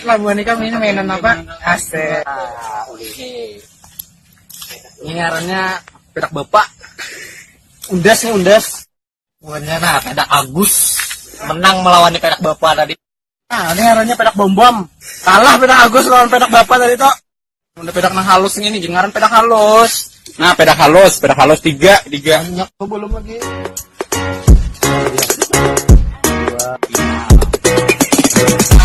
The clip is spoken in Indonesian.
pelabuhan ikan ini mainan apa? Asik. Ini ngarannya pedak bapak. Undas nih undas. Bukannya nah pedak Agus menang melawan pedak bapak tadi. Nah, ini ngarannya pedak bom-bom. Kalah pedak Agus lawan pedak bapak tadi toh. Udah pedak nang halus ini ngaran pedak halus. Nah, pedak halus 3. Banyak tuh belum lagi. Dua, 3.